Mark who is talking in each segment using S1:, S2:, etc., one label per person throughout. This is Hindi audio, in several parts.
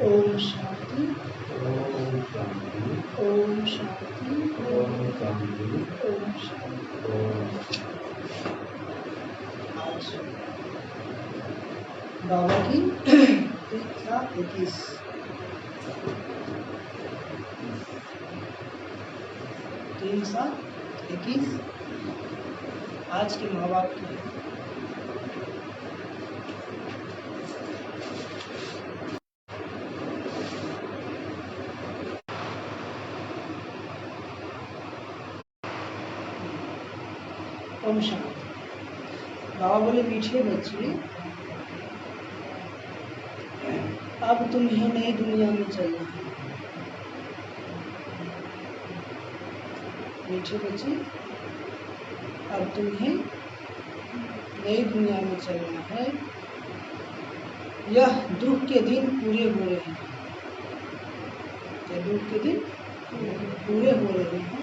S1: ओम शांति।
S2: ओम शांति।
S1: ओम शांति।
S2: ओम शांति।
S1: ओम शांति। आज बाबा की दीक्षा 21। दीक्षा 21 आज के माँ बाप की ओम शांति। बाबा बोले मीठे बच्चे, अब तुम्हें नई दुनिया में चलना है। मीठे बच्चे, अब तुम्हें नई दुनिया में चलना है। यह दुख के दिन पूरे हो रहे हैं। यह दुख के दिन पूरे हो रहे हैं।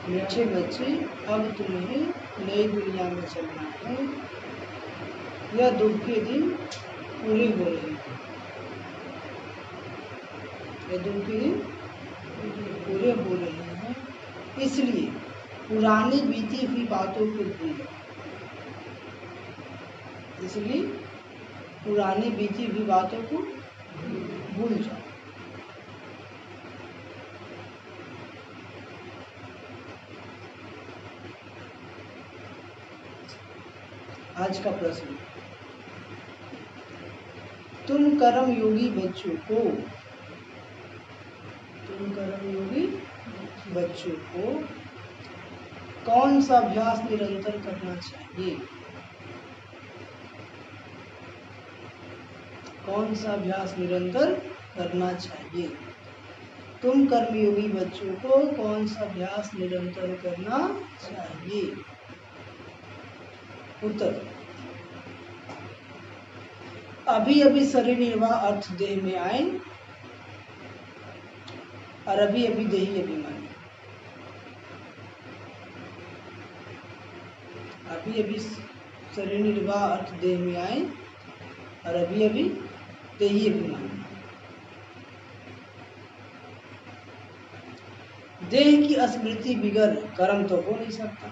S1: मीठे बच्चे, अब तुम्हें नई दुनिया में चलना है। यह दुख के दिन पूरे हो रहे हैं। यह दुख के दिन पूरे हो रहे हैं, इसलिए पुरानी बीती हुई बातों को भूल जाओ। इसलिए पुरानी बीती हुई बातों को भूल जाओ। आज का प्रश्न, तुम कर्म योगी बच्चों को कौन सा अभ्यास निरंतर करना चाहिए? कौन सा अभ्यास निरंतर करना चाहिए? तुम कर्मयोगी बच्चों को कौन सा अभ्यास निरंतर करना चाहिए? उत्तर, अभी अभी शरीर निर्वाह अर्थ देह में आए और अभी अभी देही अभिमानी। अभी अभी शरीर निर्वाह अर्थ देह में आए और अभी अभी देही अभिमानी। देह की स्मृति बिगर कर्म तो हो नहीं सकता।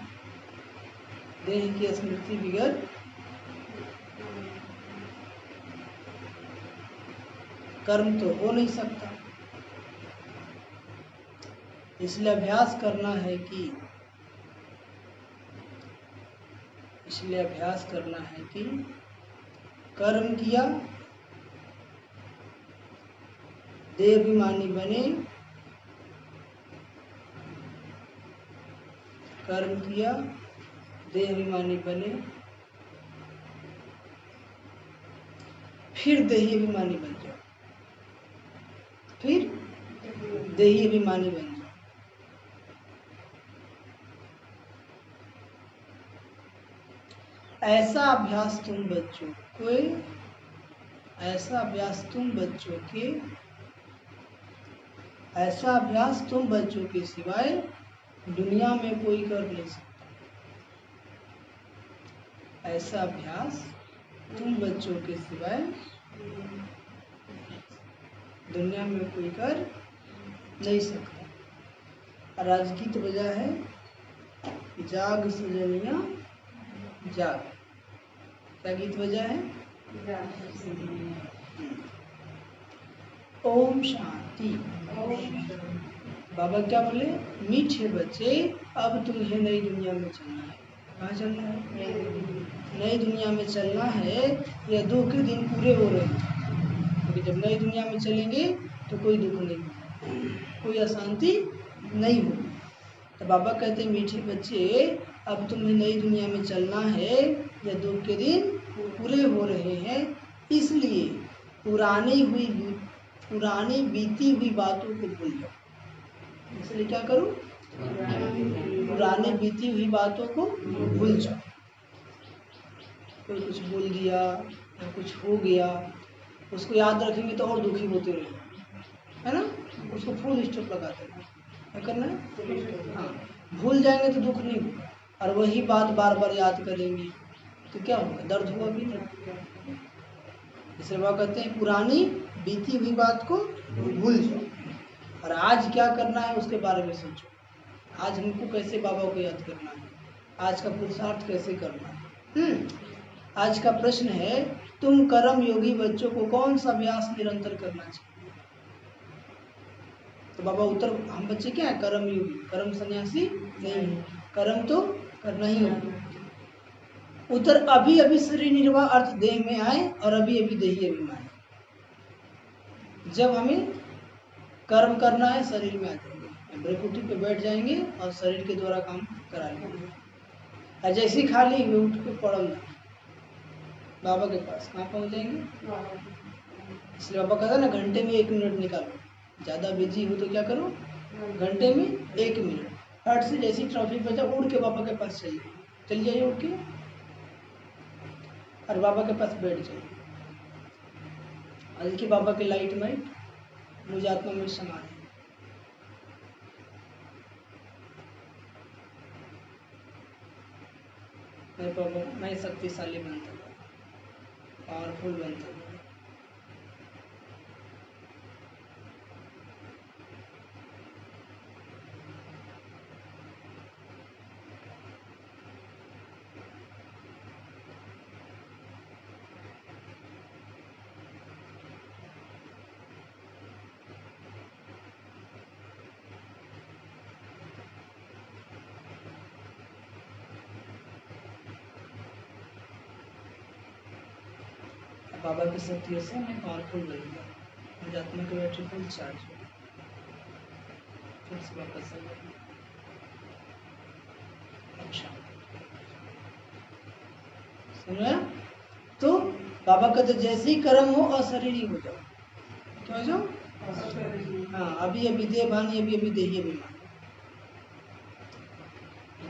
S1: देह की स्मृति बिगर कर्म तो हो नहीं सकता। इसलिए अभ्यास करना है कि कर्म किया, देह अभिमानी बने। कर्म किया, देह अभिमानी बने, फिर देही अभिमानी बन जाओ। फिर देही अभिमानी बन जाओ। ऐसा अभ्यास तुम बच्चों के सिवाय दुनिया में कोई कर नहीं सकता। ऐसा अभ्यास तुम बच्चों के सिवाय दुनिया में कोई कर नहीं सकता। और आज गीत बजा है, जाग सजनिया जाग। क्या गीत बजा है? ओम शांति। बाबा क्या बोले? मीठे बच्चे, अब तुम्हें नई दुनिया में चलना है। कहाँ चलना है? नई दुनिया में चलना है। यह दुख के दिन पूरे हो रहे हैं, क्योंकि जब नई दुनिया में चलेंगे तो कोई दुख नहीं होगा, कोई अशांति नहीं होगी। तो बाबा कहते हैं मीठे बच्चे, अब तुम्हें नई दुनिया में चलना है। यह दुख के दिन पूरे हो रहे हैं, इसलिए पुरानी बीती हुई बातों को भूल जाओ। इसलिए क्या करूं? पुरानी बीती हुई बातों को भूल जाओ। कोई कुछ बोल दिया या कुछ हो गया, उसको याद रखेंगे तो और दुखी होते रहेंगे, है ना? उसको फुल स्टॉप लगाते हैं। क्या करना है? हाँ, भूल जाएंगे तो दुख नहीं होगा, और वही बात बार बार याद करेंगे तो क्या होगा, दर्द होगा भी नहीं। इसलिए बाबा कहते हैं पुरानी बीती हुई बात को भूल जाओ और आज क्या करना है उसके बारे में सोचो। आज हमको कैसे बाबा को याद करना है, आज का पुरुषार्थ कैसे करना है। आज का प्रश्न है, तुम कर्म योगी बच्चों को कौन सा अभ्यास निरंतर करना चाहिए। तो बाबा उत्तर, हम बच्चे क्या है, कर्म योगी, कर्म सन्यासी नहीं है, कर्म तो करना ही होगा। उत्तर, अभी अभी शरीर निर्वाह अर्थ देह में आए और अभी अभी देही अभिमान। जब हमें कर्म करना है शरीर में आ जाएंगे, ब्रकुटी पे बैठ जाएंगे और शरीर के द्वारा काम करा लेंगे। और जैसे ही खाली हुए उठ के पड़ोगे बाबा के पास, कहाँ पहुँच जाएंगे। इसलिए बाबा कहता है ना, घंटे में 1 मिनट निकालो। ज़्यादा बिजी हो तो क्या करो, घंटे में 1 मिनट हट से जैसी ट्रैफिक बचा उड़ के बाबा के पास चल जाइए उठ के और बाबा के पास बैठ जाइए। और देखिए बाबा की लाइट माइट मुझे आत्मा में समा है। मैं शक्तिशाली बनता हूँ, पावरफुल बनता हूँ। बाबा की शक्तियों से मैं पावरफुल बनूंगा, मुझे आत्मा की बैटरी फुल चार्ज हो, फिर से वापस आ जाएगी। अच्छा सुना। तो बाबा कहते जैसे ही कर्म हो अशरीरी हो जाओ। क्या हो जाओ, हाँ, अभी अभी देह भानी, अभी अभी देही अभिमान।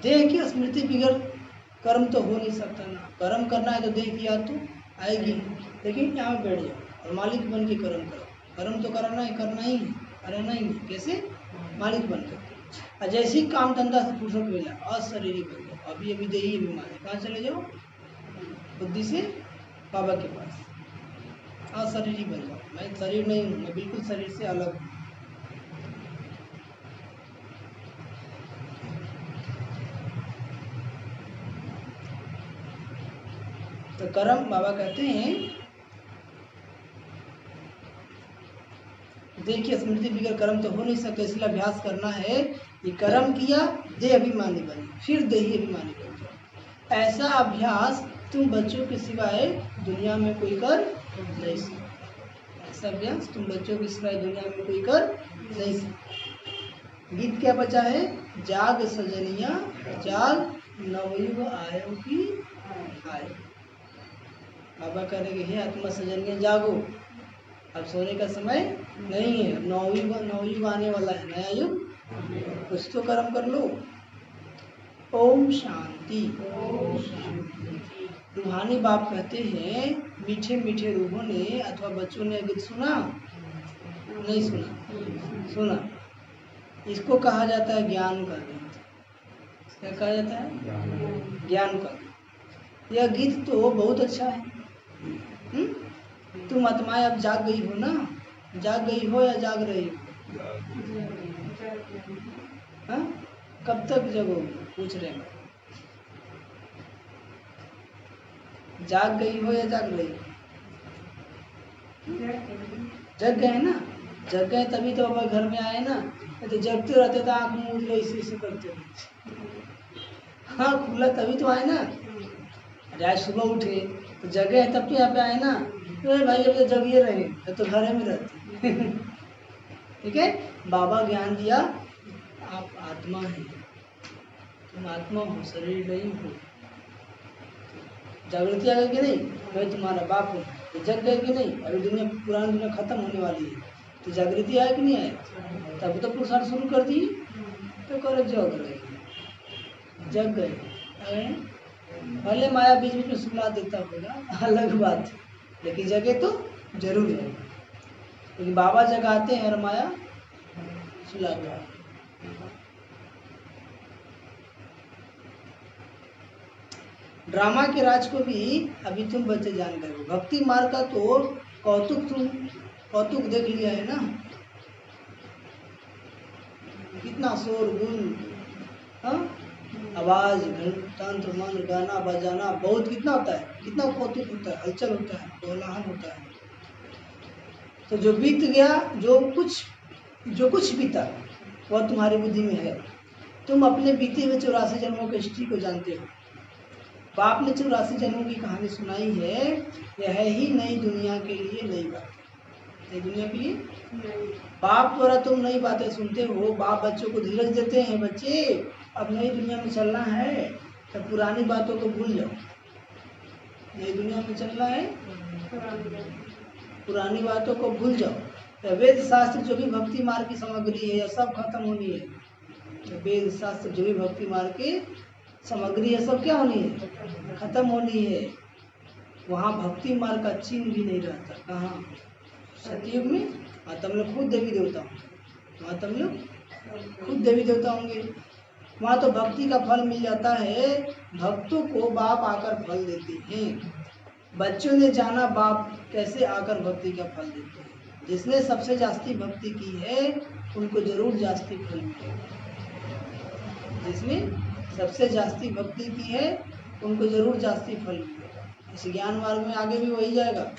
S1: देह की स्मृति बिगड़ कर्म तो हो नहीं सकता ना, कर्म करना है तो देह की याद तो आएगी, लेकिन यहाँ बैठ जाओ और मालिक बन के कर्म करो। कर्म तो करना ही है, रहना ही नहीं, कैसे, मालिक बन करके। और जैसे ही काम धंधा से फुर्सत मिला अशरीरी बन जाओ, अभी अभी देही अभिमान है, कहाँ चले जाओ, बुद्धि से बाबा के पास अशरीरी बन जाओ। मैं शरीर नहीं हूँ, मैं बिल्कुल शरीर से अलग हूँ। तो कर्म बाबा कहते हैं, देखिए स्मृति बिगड़ कर्म तो हो नहीं सकता, इसलिए अभ्यास करना है कि कर्म किया देह अभिमानी बने, फिर देही अभिमानी बन जाओ। ऐसा अभ्यास तुम बच्चों के सिवाय दुनिया में कोई कर नहीं सकता। ऐसा अभ्यास तुम बच्चों के सिवाय दुनिया में कोई कर नहीं सकता। गीत क्या बचा है, जाग सजनिया जाग, नवयुग आयो की आए। बाबा कह रहे हे आत्मा सजनिया जागो, अब सोने का समय नहीं है, नवयुग आने वाला है, नया युग, कुछ तो कर्म कर लो। ओम शांति। रूहानी बाप कहते हैं, मीठे मीठे रूहों ने अथवा बच्चों ने गीत सुना नहीं सुना, इसको कहा जाता है ज्ञान का गीत। क्या कहा जाता है, ज्ञान का गीत। यह गीत तो बहुत अच्छा है। तुम आत्माएं अब जाग गई हो ना, जाग गई हो या जाग रही हो, हाँ, कब तक जगोगी, पूछ रहे हैं। जाग गई हो या जाग रही हो, जग गए ना, जग गए तभी तो बाबा घर में आए ना, तो जगते रहते तो आँख मूंद लो इसी करते रहते, हाँ खुला तभी तो आए ना। आज सुबह उठे तो जगह है तब तो यहाँ पे आए ना, तो भाई अब तो जगिए रहे तो घर में रहते ठीक है। बाबा ज्ञान दिया, आप आत्मा है, तुम आत्मा हो, शरीर नहीं हो। जागृति आ गई कि नहीं, मैं तुम्हारा बाप हूँ, तो जग गए कि नहीं, अभी दुनिया पुरानी दुनिया खत्म होने वाली है, तो जागृति आया कि नहीं आया, तब तो पुरुषार्थ शुरू कर दी, तो करो जग रहे, जग गए। भले माया बीच बीच में सुला देता होगा, अलग बात, लेकिन जगह तो जरूर है, क्योंकि बाबा जगाते हैं और माया सुला गया। ड्रामा के राज को भी अभी तुम बच्चे जान गए हो। भक्ति मार्ग का तो कौतुक देख लिया है ना, कितना शोर गुल, हाँ, आवाज, तंत्र मंत्र, गाना बजाना, बहुत कितना होता है, कितना कौतुक होता है, हलचल होता है, कोलाहल होता है। तो जो बीत गया, जो कुछ बीता, वह तुम्हारी बुद्धि में है। तुम अपने बीते हुए 84 जन्मों के हिस्ट्री को जानते हो। बाप ने 84 जन्मों की कहानी सुनाई है। यह ही नई दुनिया के लिए नई बात, नई दुनिया के लिए बाप द्वारा तुम नई बातें सुनते हो। बाप बच्चों को धीरज देते हैं, बच्चे अब नई दुनिया में चलना है तो पुरानी बातों को भूल जाओ। नई दुनिया में चलना है, पुरानी बातों को भूल जाओ। तो वेद शास्त्र जो भी भक्ति मार्ग की सामग्री है, यह सब खत्म होनी है। तो वेद शास्त्र जो भी भक्ति मार्ग की सामग्री है, सब क्या होनी है, खत्म होनी है। वहाँ भक्ति मार्ग का चिन्ह भी नहीं रहता। कहाँ? सतयुग में। हाँ, तुम लोग खुद देवी देवता हो, वहाँ तुम लोग खुद देवी देवता होंगे। वहाँ तो भक्ति का फल मिल जाता है। भक्तों को बाप आकर फल देते हैं। बच्चों ने जाना बाप कैसे आकर भक्ति का फल देते हैं। जिसने सबसे जास्ती भक्ति की है उनको जरूर जास्ती फल मिलेगा। जिसने सबसे जास्ती भक्ति की है उनको जरूर जास्ती फल मिलेगा। इस ज्ञान मार्ग में आगे भी वही जाएगा।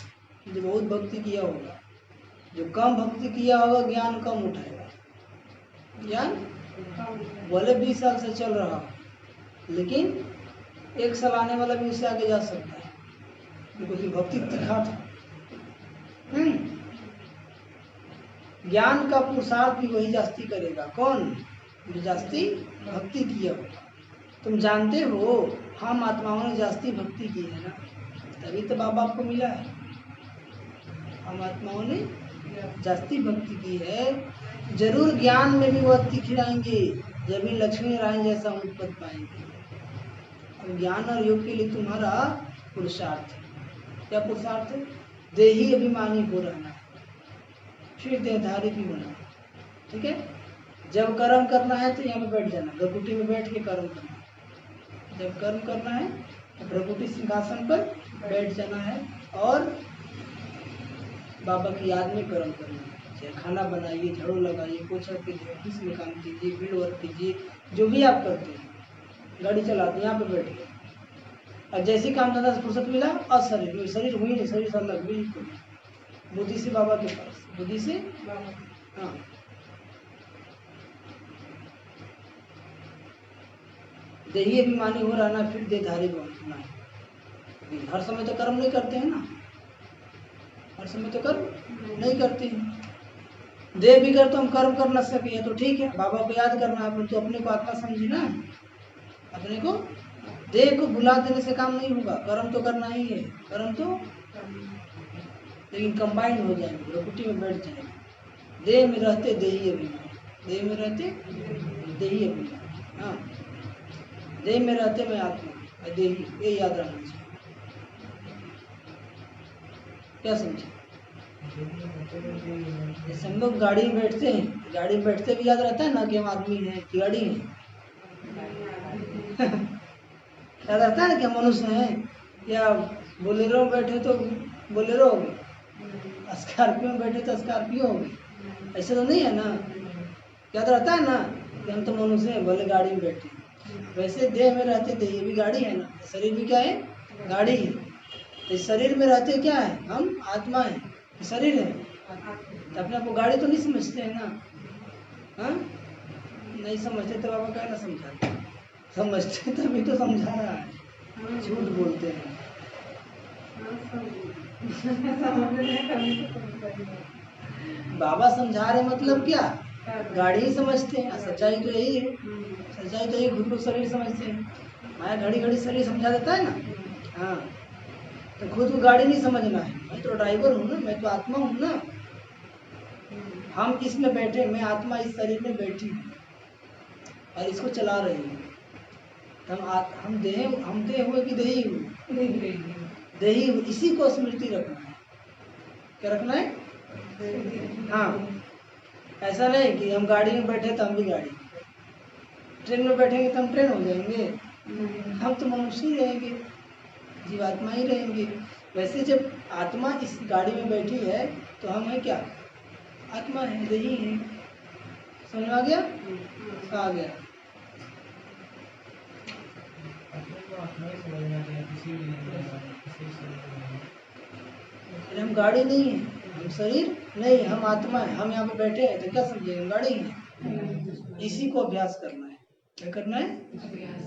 S1: जो बहुत भक्ति किया होगा, जो कम भक्ति किया होगा, ज्ञान कम उठाएगा। ज्ञान भले 20 साल से चल रहा हो, लेकिन 1 साल आने वाला भी उससे आगे जा सकता है, क्योंकि भक्ति तीखा था। ज्ञान का पुरुषार्थ भी वही जास्ती करेगा। कौन? जो जास्ती भक्ति किया होगा। तुम जानते हो हम आत्माओं ने जास्ती भक्ति की है ना, तभी तो बाबा आपको मिला है। हम आत्माओं ने जास्ती भक्ति की है। जरूर ज्ञान में भी वह दिखलाएंगे, जब भी लक्ष्मी नारायण जैसा उत्पत्ति पाएंगे। और ज्ञान और योग के लिए तुम्हारा पुरुषार्थ है। क्या पुरुषार्थ है? देही अभिमानी हो रहना है, फिर देहधारी भी होना है। ठीक है? जब कर्म करना है तो यहाँ पे बैठ जाना, भ्रकुटी में बैठ के कर्म करना है। जब कर्म करना है तो भ्रकुटी सिंहासन पर बैठ जाना है और बाबा की याद में कर्म करना है। चाहे खाना बनाइए, झाड़ू लगाइए, पोछा कीजिए, ऑफिस में काम कीजिए, फील्ड वर्क कीजिए, जो भी आप करते हैं, गाड़ी चलाते हैं, यहाँ पे बैठ गए। और जैसे काम धंधा से फुर्सत मिला, और शरीर हुई नहीं, शरीर से अलग बिल्कुल बुद्धि से बाबा के पास, बुद्धि से हाँ। देही अभिमानी हो रहना, फिर देहधारी बनना है। हर समय तो कर्म नहीं करते हैं ना, हर समय तो कर्म नहीं करते हैं। देह बिगड़ तो हम कर्म कर न सके तो ठीक है, बाबा को याद करना है, तो अपने को आत्मा समझे ना। अपने को देह को भुला देने से काम नहीं होगा, कर्म तो करना ही है। कर्म तो लेकिन कंबाइन हो जाएंगे, प्रकृति में बैठ जाएंगे। देह में रहते देही अभिमान, देह में रहते देही अभिमान, हाँ, देह में रहते मैं आत्मा देही, ये याद रखना चाहिए। क्या समझे? जैसे हम लोग गाड़ी में बैठते हैं, गाड़ी में बैठते भी याद रहता है ना कि हम आदमी हैं कि गाड़ी है। याद रहता है ना कि हम मनुष्य हैं। या बोलेरो में बैठे तो बोलेरो होगी, स्कॉर्पियो में बैठे तो स्कॉर्पियो होगी। ऐसे तो नहीं है ना, याद रहता है ना कि हम तो मनुष्य हैं, भले गाड़ी में बैठे। वैसे देह में रहते थे, ये भी गाड़ी है ना, शरीर भी क्या है? गाड़ी है। तो शरीर में रहते क्या है? हम आत्मा है, शरीर है। तो अपने आपको गाड़ी तो नहीं समझते हैं ना, हाँ? नहीं समझते तो बाबा क्या ना समझाते, समझते तभी तो समझा रहा है। झूठ बोलते हैं। बाबा समझा रहे मतलब क्या? गाड़ी ही समझते हैं। सच्चाई तो यही है, सच्चाई तो यही, खुद को शरीर समझते हैं। माया घड़ी घड़ी शरीर समझा देता है ना, हाँ। तो खुद को गाड़ी नहीं समझना है। मैं तो ड्राइवर हूँ ना, मैं तो आत्मा हूँ ना। हम इसमें बैठे, मैं आत्मा इस शरीर में बैठी हूँ और इसको चला रही हूँ। हम देह हुए कि देही हुए? देही हुए। इसी को स्मृति रखना है। क्या रखना है? हाँ, ऐसा नहीं कि हम गाड़ी में बैठे तो हम भी गाड़ी, ट्रेन में बैठेंगे तो हम ट्रेन हो जाएंगे। हम तो मनुष्य ही रहेंगे। जीवात्मा ही रहेंगे। वैसे जब आत्मा इस गाड़ी में बैठी है तो हम है क्या? आत्मा है, देही है। समझ में आ गया? आ गया। अरे हम गाड़ी नहीं है, हम शरीर नहीं, हम आत्मा है। हम यहाँ पे बैठे हैं तो क्या समझे? हम गाड़ी है। इसी को अभ्यास करना है। क्या करना है?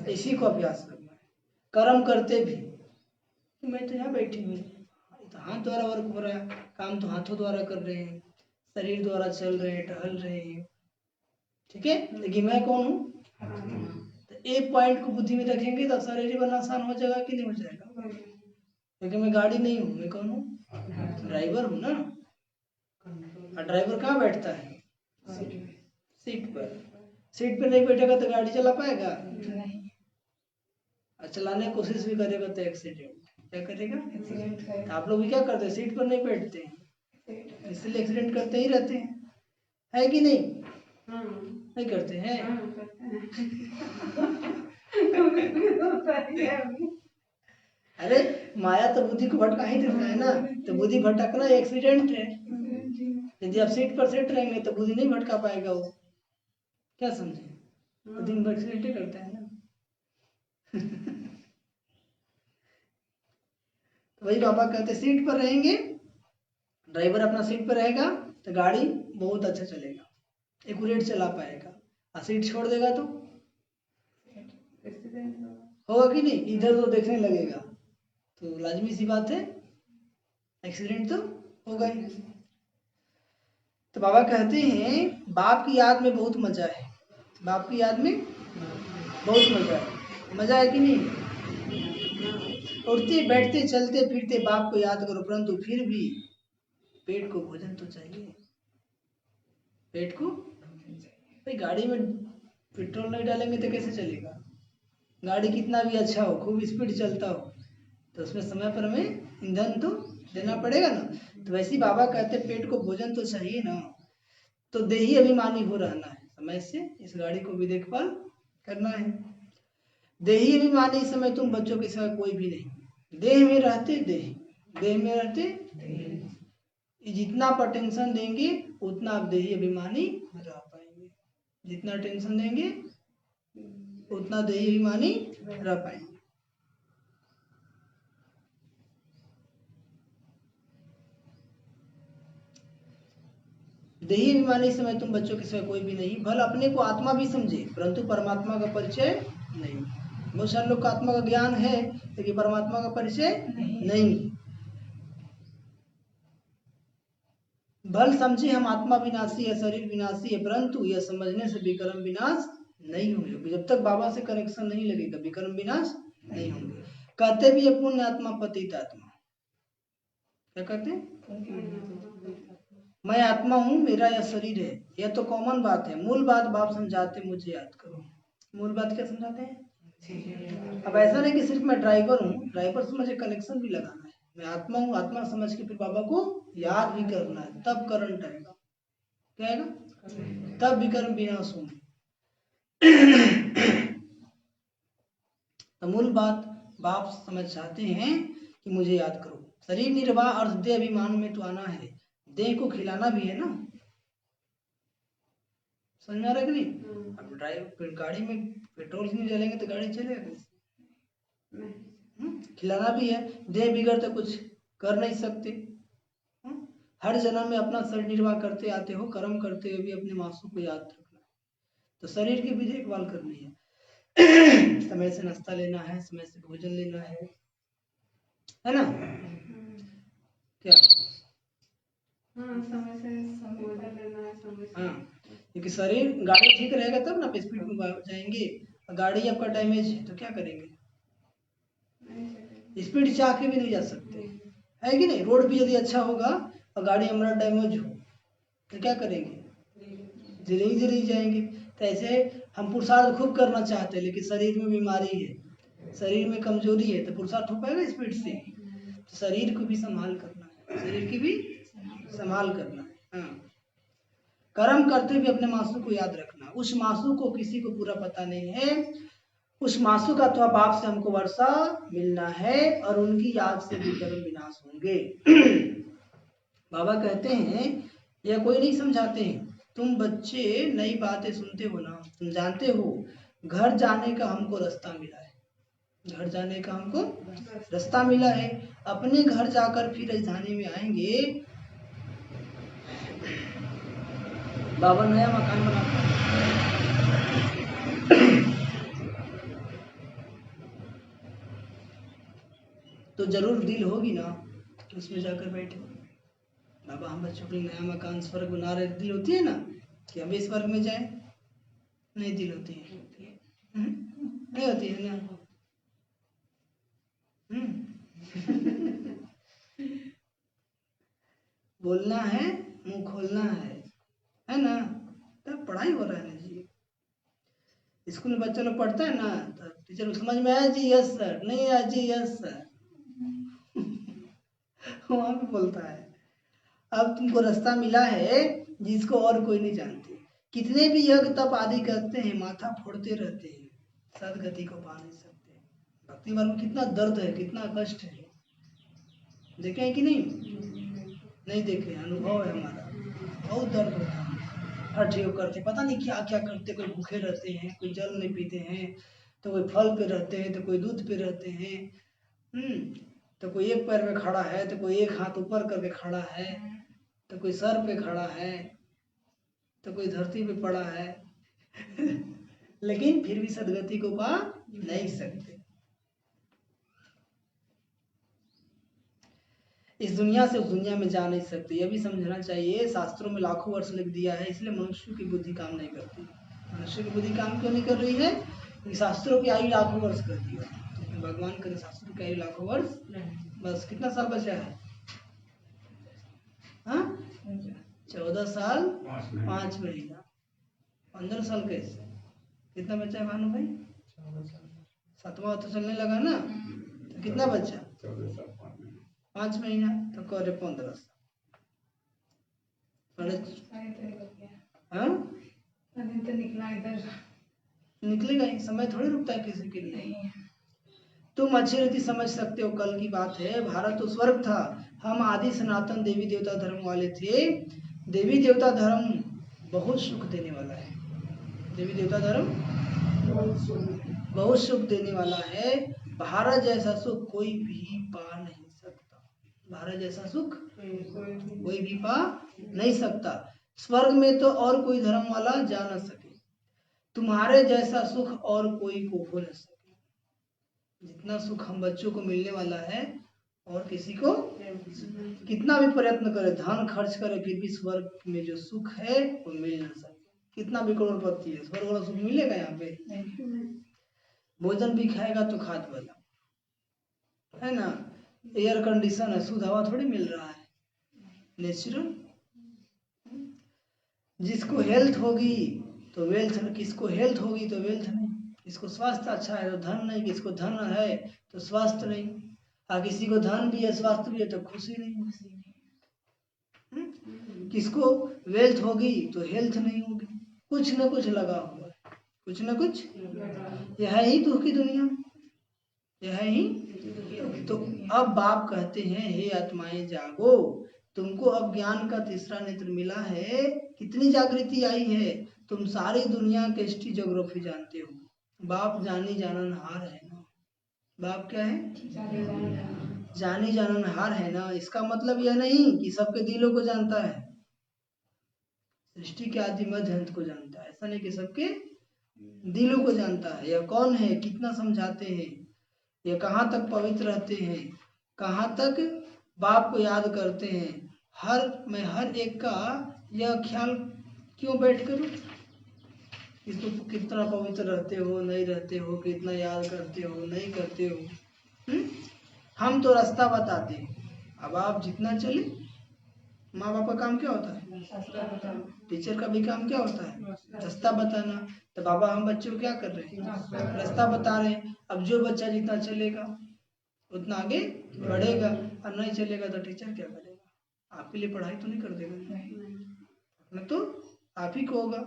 S1: इसी को अभ्यास करना है। कर्म करते भी तो मैं तो यहाँ बैठी हूँ, तो हाथ द्वारा वर्क हो रहा है, काम तो हाथों द्वारा कर रहे हैं, शरीर द्वारा चल रहे हैं, टहल रहे हैं, ठीक है। लेकिन मैं कौन हूँ? तो एक पॉइंट को बुद्धि में रखेंगे तो शरीर बनना आसान हो जाएगा कि नहीं हो जाएगा? क्योंकि मैं गाड़ी नहीं हूँ, मैं कौन हूँ? ड्राइवर हूँ ना। और ड्राइवर कहाँ बैठता है? सीट पर। सीट पर नहीं बैठेगा तो गाड़ी चला पाएगा? और चलाने की कोशिश भी करेगा तो एक्सीडेंट। क्या करेगा? एक्सीडेंट। आप लोग भी क्या करते हैं? सीट पर नहीं बैठते हैं, इसलिए एक्सीडेंट करते ही रहते हैं, है कि नहीं? नहीं करते हैं? अरे माया तो बुद्धि को भटका ही देता है ना, तो बुद्धि भटकना एक्सीडेंट है। यदि आप सीट पर सेट रहेंगे तो बुद्धि नहीं भटका पाएगा वो। क्या समझे? तो दिन भर एक्सीडेंट ही करता है ना। तो वही बाबा कहते सीट पर रहेंगे, ड्राइवर अपना सीट पर रहेगा तो गाड़ी बहुत अच्छा चलेगा, एक्यूरेट चला पाएगा। और सीट छोड़ देगा तो होगा कि नहीं? इधर उधर देखने लगेगा तो लाजमी सी बात है एक्सीडेंट तो होगा ही। तो बाबा कहते हैं बाप की याद में बहुत मजा है। बाप की याद में बहुत मजा है। मजा है कि नहीं? उठते बैठते चलते फिरते बाप को याद करो, परंतु फिर भी पेट को भोजन तो चाहिए। पेट को भाई, गाड़ी में पेट्रोल नहीं डालेंगे तो कैसे चलेगा? गाड़ी कितना भी अच्छा हो, खूब स्पीड चलता हो, तो उसमें समय पर हमें ईंधन तो देना पड़ेगा ना। तो वैसे ही बाबा कहते पेट को भोजन तो चाहिए ना। तो देही अभिमानी हो रहना है, समय से इस गाड़ी को भी देखभाल करना है। देही अभिमानी समय तुम बच्चों के सिवा कोई भी नहीं। देह में रहते देही, देह में रहते जितना आप टेंशन देंगे उतना आप देही अभिमानी रह पाएंगे। जितना टेंशन देंगे उतना देही अभिमानी रह पाएंगे। देही अभिमानी समय तुम बच्चों के सिवा कोई भी नहीं। भल अपने को आत्मा भी समझे परंतु परमात्मा का परिचय नहीं। बहुत सारे लोग को आत्मा का ज्ञान है लेकिन परमात्मा का परिचय नहीं। भल समझे हम आत्मा विनाशी है, शरीर विनाशी है, परंतु यह समझने से विकर्म विनाश नहीं होंगे। जब तक बाबा से कनेक्शन नहीं लगेगा विकर्म विनाश नहीं होंगे। कहते भी है पुण्य आत्मा पतित आत्मा। क्या कहते हैं? मैं आत्मा हूँ, मेरा यह शरीर है। यह तो कॉमन बात है। मूल बात बाप समझाते मुझे याद करो। मूल बात क्या समझाते हैं? अब ऐसा नहीं कि सिर्फ मैं ड्राइवर हूँ, ड्राइवर से मुझे कनेक्शन भी लगाना है। मैं आत्मा हूँ, आत्मा समझ के फिर बाबा को याद भी करना है, तब करंट आएगा। क्या आएगा? तब विकर्म विनाश होंगे। तो मूल बात बाप समझ चाहते हैं कि मुझे याद करो। शरीर निर्वाह अर्थ देह अभिमान में तो आना है, देह को खिलाना भी है ना। समझ में आ रहा है कि नहीं? अब ड्राइव गाड़ी में पेट्रोल नहीं डालेंगे तो गाड़ी चलेगा कैसे? खिलाना भी है। देह बिगड़ तो कुछ कर नहीं सकते। हर जन्म में अपना शरीर निर्वाह करते आते हो, कर्म करते हुए भी अपने मासू को याद रखना है। तो शरीर की भी देखभाल करनी है। समय से नाश्ता लेना है, समय से भोजन लेना है ना? क्या? समय से भोजन लेना है, समय से। हाँ, क्योंकि शरीर गाड़ी ठीक रहेगा तब ना स्पीड में जाएंगे। गाड़ी आपका डैमेज है तो क्या करेंगे? स्पीड चाह के भी नहीं जा सकते, है कि नहीं? रोड भी यदि अच्छा होगा और गाड़ी हमारा डैमेज हो तो क्या करेंगे? धीरे ही जाएंगे। तो ऐसे हम पुरुषार्थ खूब करना चाहते हैं लेकिन शरीर में बीमारी है, शरीर में कमजोरी है, तो पुरुषार्थ हो पाएगा स्पीड से? तो शरीर को भी संभाल करना है, शरीर की भी संभाल करना है। हाँ, कर्म करते हुए अपने मासू को याद रखना। उस मासू को किसी को पूरा पता नहीं है, उस मासुक अथवा बाप से हमको वर्षा मिलना है और उनकी याद से भी कर्म विनाश होंगे। बाबा कहते हैं या कोई नहीं समझाते हैं, तुम बच्चे नई बातें सुनते हो ना, तुम जानते हो घर जाने का हमको रास्ता मिला है, घर जाने का हमको रास्ता मिला है। अपने घर जाकर फिर राजधानी में आएंगे। बाबा नया मकान बनाते हैं तो जरूर दिल होगी ना कि उसमें जाकर बैठे। बाबा हम बच्चों के लिए नया मकान स्वर्ग बना रहे, दिल होती है ना कि हम इस स्वर्ग में जाए? नहीं दिल होती है, नहीं होती है ना। बोलना है, मुंह खोलना है ना। तब पढ़ाई हो रहा है ना जी। स्कूल में बच्चा लोग पढ़ता है ना, तब टीचर को समझ में आया जी यस सर, नहीं आया जी यस सर। वहां पे बोलता है अब तुमको रास्ता मिला है जिसको और कोई नहीं जानते। कितने भी यज्ञ तप आदि करते हैं, माथा फोड़ते रहते हैं, सदगति को पा नहीं सकते। भक्ति मार्ग में कितना दर्द है, कितना कष्ट है, देखे हैं कि नहीं? नहीं देखे, अनुभव है हमारा, बहुत दर्द होता है। हर चीज करते पता नहीं क्या क्या करते, कोई भूखे रहते हैं, कोई जल नहीं पीते हैं, तो कोई फल पे रहते हैं, तो कोई दूध पे रहते हैं। तो कोई एक पैर में खड़ा है, तो कोई एक हाथ ऊपर करके खड़ा है, तो कोई सर पे खड़ा है, तो कोई धरती पे पड़ा है। लेकिन फिर भी सदगति को पा नहीं सकते। इस दुनिया से उस दुनिया में जा नहीं सकते, यह भी समझना चाहिए। शास्त्रों में लाखों वर्ष लिख दिया है, इसलिए मनुष्य की बुद्धि काम नहीं करती। मनुष्य की बुद्धि काम क्यों नहीं कर रही है? क्योंकि शास्त्रों की आयु लाखों वर्ष कर दिया। तो भगवान करे शास्त्रों की आयु लाखों वर्ष, बस कितना साल बचा है? हाँ 14 साल 5 महीना, 15 साल कैसे? कितना बचा है भानु भाई? 7वां तो चलने लगा ना, तो कितना बचा? 5 महीना, तो करे 15 साल। निकलेगा ही, समय थोड़ी रुकता है किसी के लिए। तुम अच्छी रीति समझ सकते हो, कल की बात है। भारत तो स्वर्ग था, हम आदि सनातन देवी देवता धर्म वाले थे। देवी देवता धर्म बहुत सुख देने वाला है। देवी देवता धर्म बहुत सुख देने वाला है। भारत जैसा सुख कोई भी पा नहीं सकता। भारत जैसा सुख कोई भी पा नहीं सकता। स्वर्ग में तो और कोई धर्म वाला जा न सके, तुम्हारे जैसा सुख और कोई को हो न सके। जितना सुख हम बच्चों को मिलने वाला है और किसी को, कितना भी प्रयत्न करे, धन खर्च करे, फिर भी स्वर्ग में जो सुख है वो मिल न सके। कितना भी करोड़पति है, स्वर्ग वाला सुख मिलेगा यहाँ पे? भोजन भी खाएगा तो खाद वाला है ना, एयर कंडीशन है, शुद्ध हवा थोड़ी मिल रहा है, नेचुरल। जिसको हेल्थ होगी तो वेल्थ, किसको हेल्थ होगी तो वेल्थ नहीं, किसको स्वास्थ्य अच्छा है तो धन नहीं, किसको धन है तो स्वास्थ्य नहीं, किसी को धन भी है स्वास्थ्य भी है तो खुशी नहीं। किसको वेल्थ होगी तो हेल्थ नहीं होगी, कुछ न कुछ लगा हुआ है, कुछ न कुछ। यह है ही दुख की दुनिया, यह है ही। तो अब बाप कहते हैं, हे आत्माएं जागो, तुमको अब ज्ञान का तीसरा नेत्र मिला है। कितनी जागृति आई है, तुम सारी दुनिया के हिस्ट्री ज्योग्राफी जानते हो। बाप जानी जाननहार है ना। बाप क्या है? जानी जाननहार है ना। इसका मतलब यह नहीं कि सबके दिलों को जानता है, सृष्टि के आदि मध्य अंत को जानता है, ऐसा नहीं कि सबके दिलों को जानता है। यह कौन है, कितना समझाते हैं, ये कहाँ तक पवित्र रहते हैं, कहाँ तक बाप को याद करते हैं। मैं हर एक का यह ख्याल क्यों बैठ करूं, इसको कितना पवित्र रहते हो, नहीं रहते हो, कितना याद करते हो, नहीं करते हो। हम तो रास्ता बताते हैं, अब आप जितना चले। माँ बाप का काम क्या होता है? टीचर का भी काम क्या होता है? रास्ता बताना। तो बाबा हम बच्चों को क्या कर रहे हैं? रास्ता बता रहे हैं। अब जो बच्चा जितना चलेगा उतना आगे बढ़ेगा, और नहीं चलेगा तो टीचर क्या करेगा? आपके लिए पढ़ाई तो नहीं कर देगा, तो आप ही को होगा।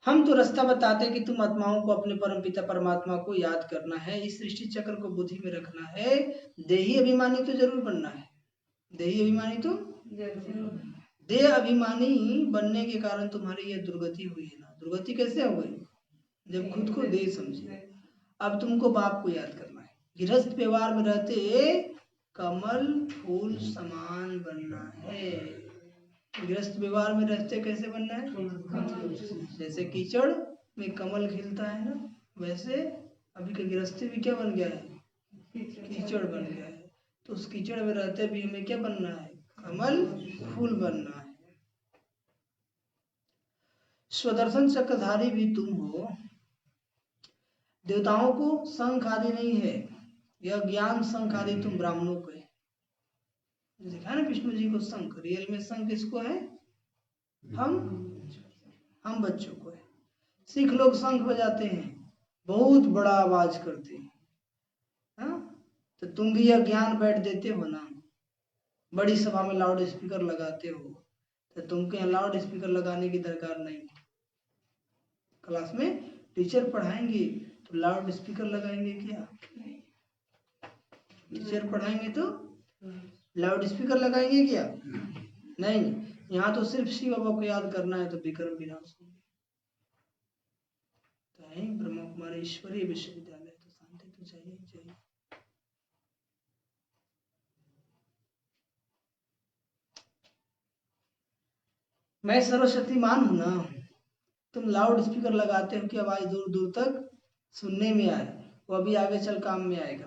S1: हम तो रास्ता बताते हैं कि तुम आत्माओं को अपने परमपिता परमात्मा को याद करना है, इस सृष्टि चक्र को बुद्धि में रखना है, देही अभिमानी तो जरूर बनना है। देही अभिमानी तो देह अभिमानी बनने के कारण तुम्हारी यह दुर्गति हुई है ना। दुर्गति कैसे हो गई? जब खुद को देह समझे। अब तुमको बाप को याद करना है। गृहस्थ व्यवहार में रहते कमल फूल समान बनना है। गृहस्थ व्यवहार में रहते कैसे बनना है? जैसे कीचड़ में कमल खिलता है ना, वैसे अभी के गृहस्थी भी क्या बन गया है? कीचड़ बन गया है। तो उस कीचड़ में रहते भी हमें क्या बनना है? कमल फूल बनना है। स्वदर्शन चक्रधारी भी तुम हो। देवताओं को शंख आदि नहीं है, यह ज्ञान शंख आदि तुम ब्राह्मणों को है। देखा ना विष्णु जी को शंख, रियल में शंख किसको है? हम बच्चों को है। सिख लोग शंख बजाते हैं, बहुत बड़ा आवाज करते हैं। हाँ? तो तुम भी यह ज्ञान बैठ देते हो ना, बड़ी सभा में लाउड स्पीकर लगाते हो, तो तुमको यहाँ लाउड स्पीकर लगाने की दरकार नहीं। क्लास में टीचर पढ़ाएंगे तो लाउड स्पीकर लगाएंगे क्या? टीचर पढ़ाएंगे तो लाउड स्पीकर लगाएंगे क्या? नहीं। यहाँ तो सिर्फ शिव बाबा को याद करना है तो विक्रम विनाश होंगे। तो ब्रह्मा कुमारी ईश्वरीय विश्वविद्यालय, तो शांति तो चाहिए ही चाहिए। मैं सर्वशक्तिमान हूं ना। तुम लाउड स्पीकर लगाते हो कि आवाज दूर दूर तक सुनने में आए, वो अभी आगे चल काम में आएगा।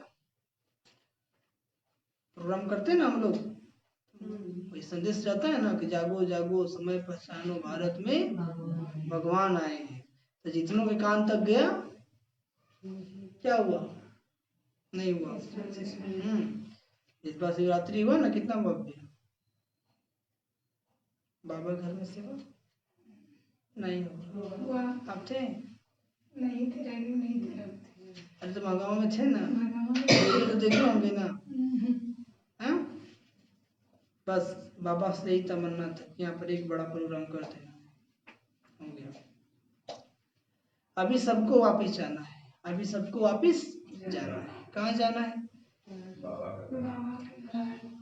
S1: प्रोग्राम करते हैं ना हम लोग, वही संदेश जाता है ना कि जागो जागो समय पहचानो, भारत में भगवान आए हैं। तो जितनों के कान तक गया, क्या हुआ? नहीं हुआ। इस बार शिवरात्रि हुआ ना, कितना भव्य। बाबा घर में सेवा नहीं हुआ। आप थे?
S3: नहीं थे, नहीं थे।
S1: अरे तो गाँव में थे ना, तो देखे होंगे ना। हाँ, बस बाबा से यही तमन्ना था, यहाँ पर एक बड़ा प्रोग्राम करते हैं। हो गया। अभी सबको वापिस जाना है, अभी सबको वापिस जाना है। कहाँ जाना है?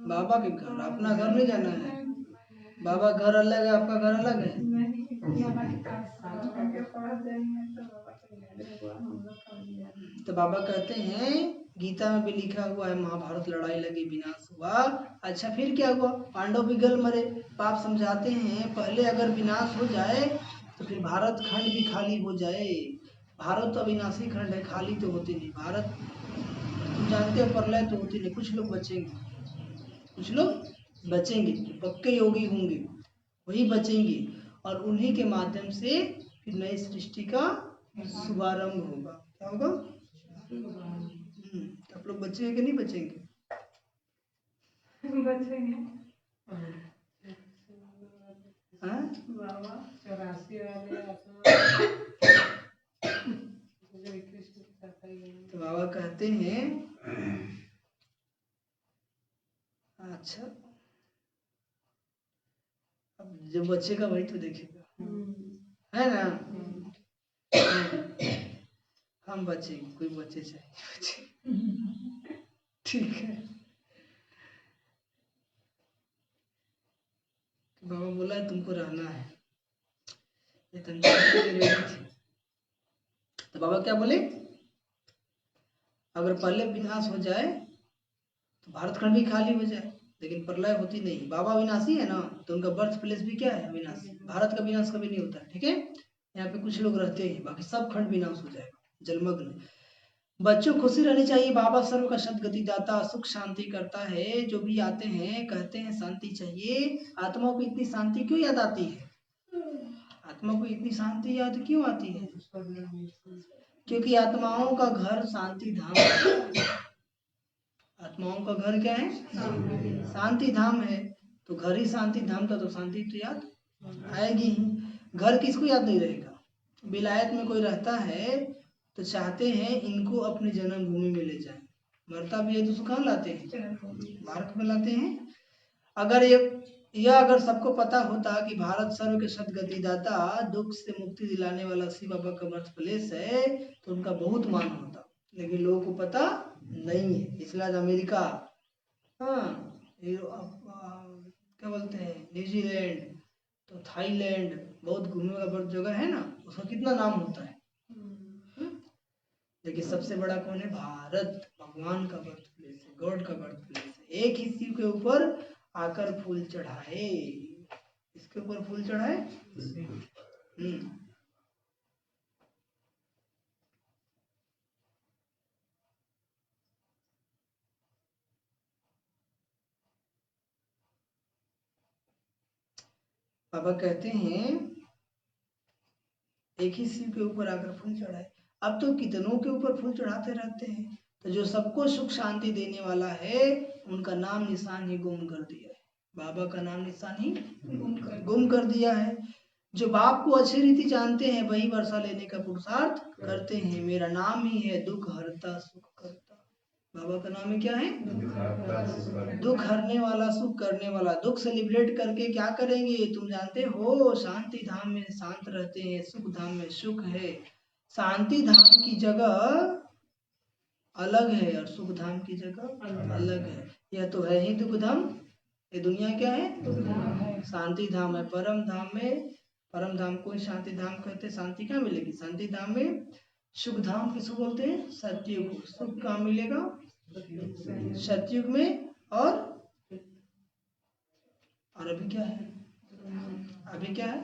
S1: बाबा के घर। अपना घर नहीं जाना है। बाबा घर अलग है, आपका घर अलग है। तो बाबा कहते हैं, गीता में भी लिखा हुआ है, महाभारत लड़ाई लगी विनाश हुआ। अच्छा फिर क्या हुआ? पांडव भी गल मरे। पाप समझाते हैं पहले अगर विनाश हो जाए तो फिर भारत खंड भी खाली हो जाए। भारत तो अविनाशी खंड है, खाली तो होती नहीं। भारत तुम जानते हो प्रलय तो होती नहीं, कुछ लोग बचेंगे, कुछ लोग बचेंगे, पक्के योगी होंगे वही बचेंगे, और उन्हीं के माध्यम से फिर नई सृष्टि का शुभारंभ होगा। क्या होगा? आप लोग बचेंगे कि नहीं बचेंगे?
S3: बचेंगे।
S1: बाबा
S3: 84 वाले
S1: तो बाबा कहते हैं, अच्छा अब जो बचेगा वही तो देखेगा, है ना। हम बचेंगे, कोई बचे चाहे बचे। ठीक है। बाबा बोला है तुमको रहना है, ये तो बाबा क्या बोले? अगर पहले विनाश हो जाए तो भारत खंड भी खाली हो जाए, लेकिन प्रलय होती नहीं। बाबा विनाशी है ना, तो उनका बर्थ प्लेस भी क्या है? विनाशी। भारत का विनाश कभी नहीं होता, ठीक है। यहाँ पे कुछ लोग रहते हैं, बाकी सब खंड विनाश हो जाएगा, जलमग्न। बच्चों खुशी रहनी चाहिए। बाबा सर्व का सदगति दाता, सुख शांति करता है। जो भी आते हैं कहते हैं शांति चाहिए। आत्मा को इतनी शांति क्यों याद आती है? आत्मा को इतनी शांति याद क्यों आती है? क्योंकि आत्माओं का घर शांति धाम है। आत्माओं का घर क्या है? शांति धाम है। तो घर ही शांति धाम का, तो शांति तो याद आएगी ही। घर किसको याद नहीं रहेगा? विलायत में कोई रहता है तो चाहते हैं इनको अपनी जन्मभूमि में ले जाएं। मरता भी है तो कहाँ लाते हैं? भारत में लाते हैं। अगर ये यह अगर सबको पता होता कि भारत सर्व के सदगति दाता दुख से मुक्ति दिलाने वाला शिव बाबा का बर्थ प्लेस है तो उनका बहुत मान होता, लेकिन लोगों को पता नहीं है। इसलिए आज अमेरिका, हाँ, क्या बोलते हैं, न्यूजीलैंड, तो थाईलैंड, बहुत घूमने वाला बर्थ जगह है ना, उसका कितना नाम होता है। लेकिन सबसे बड़ा कौन है? भारत, भगवान का बर्थ प्लेस है, गॉड का बर्थ प्लेस है। एक ही शिव के ऊपर आकर फूल चढ़ाए, इसके ऊपर फूल चढ़ाए। बाबा कहते हैं एक ही शिव के ऊपर आकर फूल चढ़ाए। अब तो कितनों के ऊपर फूल चढ़ाते रहते हैं। तो जो सबको सुख शांति देने वाला है उनका नाम निशान ही गुम कर दिया है। बाबा का नाम निशान ही गुम कर दिया है। जो बाप को अच्छी रीति जानते हैं वही वर्षा लेने का पुरुषार्थ करते हैं। मेरा नाम ही है दुख हरता सुख करता। बाबा का नाम है क्या है? दुख हरने वाला, सुख करने वाला। दुख सेलिब्रेट करके क्या करेंगे तुम जानते हो? शांति धाम में शांत रहते हैं, सुख धाम में सुख है। शांति धाम की जगह अलग है और सुख धाम की जगह अलग है। यह तो है ही दुख धाम, ये दुनिया क्या है? शांति धाम है। परम धाम में, परम धाम को शांति धाम कहते हैं। शांति क्या मिलेगी शांति धाम में? सुख धाम किसको बोलते हैं? सतयुग। सुख कहाँ मिलेगा? सतयुग में। और अभी क्या है? अभी क्या है?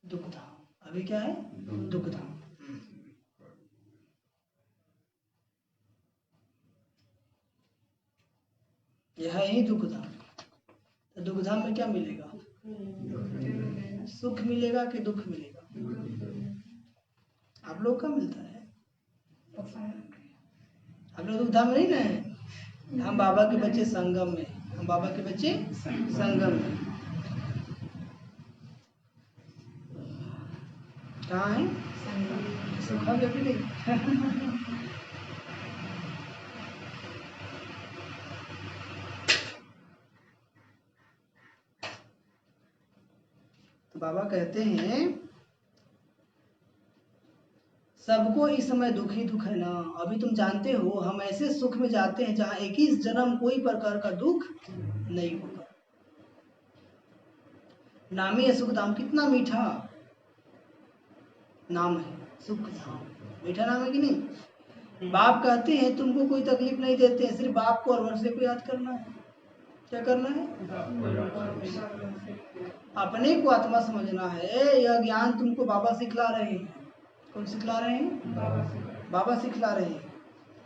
S1: दुख धाम। अभी क्या है? दुख धाम। यह है ही दुख धाम। तो दुख धाम में क्या मिलेगा? सुख मिलेगा कि दुख मिलेगा? आप लोग का मिलता है? हम लोग दुख धाम में नहीं ना है। हम बाबा के बच्चे संगम में, हम बाबा के बच्चे संगम में। कहाँ है? सुखा भी नहीं। तो बाबा कहते हैं सबको इस समय दुख ही दुख है ना। अभी तुम जानते हो हम ऐसे सुख में जाते हैं जहाँ 21 जन्म कोई प्रकार का दुख नहीं होगा। नाम ही है सुख धाम। कितना मीठा नाम है सुख धाम। मीठा नाम है कि नहीं? बाप कहते हैं तुमको कोई तकलीफ नहीं देते हैं, सिर्फ बाप को और वर्षे को याद करना है। क्या करना है? अपने को आत्मा समझना है। यह ज्ञान तुमको बाबा सिखला रहे हैं। कौन सिखला रहे हैं? बाबा सिखला रहे हैं।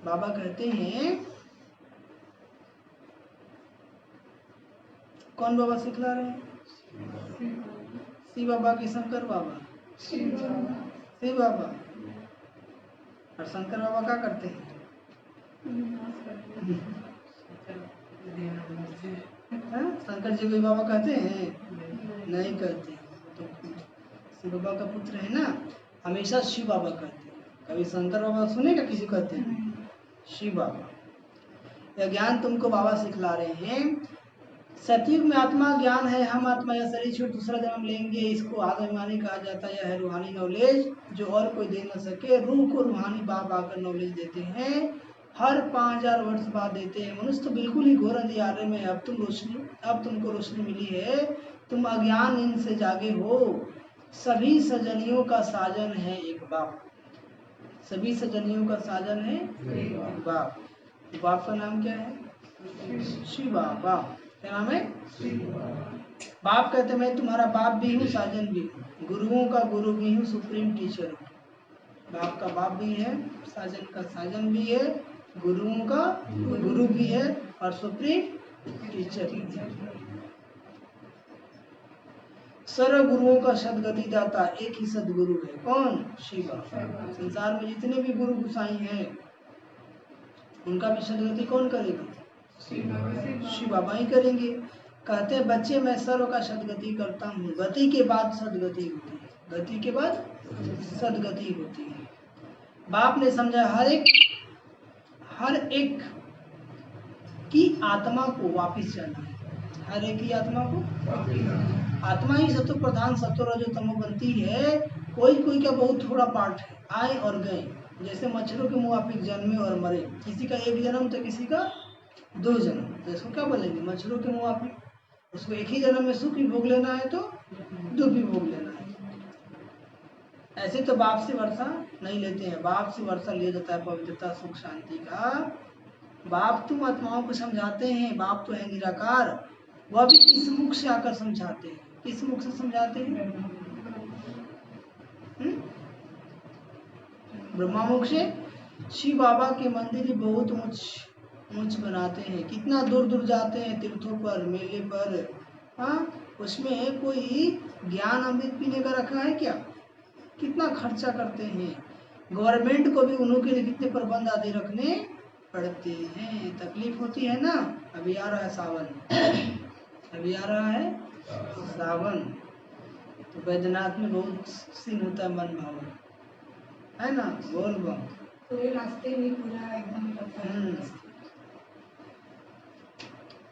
S1: बाबा कहते हैं, कौन बाबा सिखला रहे हैं? शिव बाबा की शंकर बाबा? शिव बाबा। और शंकर बाबा क्या करते हैं? शंकर जी को बाबा कहते हैं? नहीं कहते। तो शिव बाबा का पुत्र है ना, हमेशा शिव बाबा कहते हैं। कभी शंकर बाबा सुनेगा किसी कहते हैं? शिव बाबा। यह ज्ञान तुमको बाबा सिखला रहे हैं। सतयुग में आत्मा ज्ञान है, हम आत्मा या शरीर छोड़ दूसरा जन्म लेंगे। इसको आत्मानी कहा जाता है। यह है रूहानी नॉलेज जो और कोई दे न सके। रूह को रूहानी बाप आकर नॉलेज देते हैं। हर 5000 वर्ष बाद देते हैं। मनुष्य तो बिल्कुल ही घोर अंधियारे में। अब तुमको रोशनी मिली है। तुम अज्ञान इनसे जागे हो। सभी सजनियों का साजन है एक बाप। सभी सजनियों का साजन है एक बाप। बाप का नाम क्या है? शिव बाबा। क्या नाम है? बाप कहते मैं तुम्हारा बाप भी हूँ, साजन भी हूँ, गुरुओं का गुरु भी हूँ, सुप्रीम टीचर हूँ। बाप का बाप भी है, साजन का साजन भी है, गुरुओं का गुरु भी है और सुप्रीम टीचर भी है। सर्व गुरुओं का सदगति दाता एक ही सदगुरु है। कौन? शिव बाबा। संसार में जितने भी गुरु गुसाई हैं उनका भी सदगति कौन करेगा? शिव बाबा ही करेंगे। कहते हैं बच्चे मैं सर्व का सदगति करता हूँ। गति के बाद सदगति होती है। गति के बाद सदगति होती है। बाप ने समझा हर एक की आत्मा को वापिस जाना है। हर एक ही आत्मा को आत्मा ही सत्व प्रधान सत्व रजो तमो बनती है। कोई कोई का बहुत थोड़ा पार्ट है, आए और गए। जैसे मच्छरों के मुआफिक जन्मे और मरे, किसी का एक जन्म तो किसी का 2 जन्म, तो इसको क्या बोलेंगे? मच्छरों के मुआफिक। उसको एक ही जन्म में सुख भी भोग लेना है तो दुख भी भोग लेना है। ऐसे तो बाप से वर्षा नहीं लेते हैं, बाप से वर्षा लिया जाता है पवित्रता सुख शांति का। बाप तुम आत्माओं को समझाते हैं, बाप तो है निराकार, वह भी किस मुख से आकर समझाते हैं? किस मुख से समझाते हैं? ब्रह्मा मुख से। शिव बाबा के मंदिर ही बहुत ऊंच बनाते हैं, कितना दूर दूर जाते हैं तीर्थों पर, मेले पर। हाँ, उसमें कोई ज्ञान अमृत पीने का रखा है क्या? कितना खर्चा करते हैं। गवर्नमेंट को भी उन्हों के लिए कितने प्रबंध आदि रखने पड़ते हैं। तकलीफ होती है ना। अभी आ रहा है सावन, अभी आ रहा है सावन, तो बैद्यनाथ में बहुत सीन होता है मन भावन, है ना? बोल बम।
S3: पूरे रास्ते में पूरा एकदम रहता है।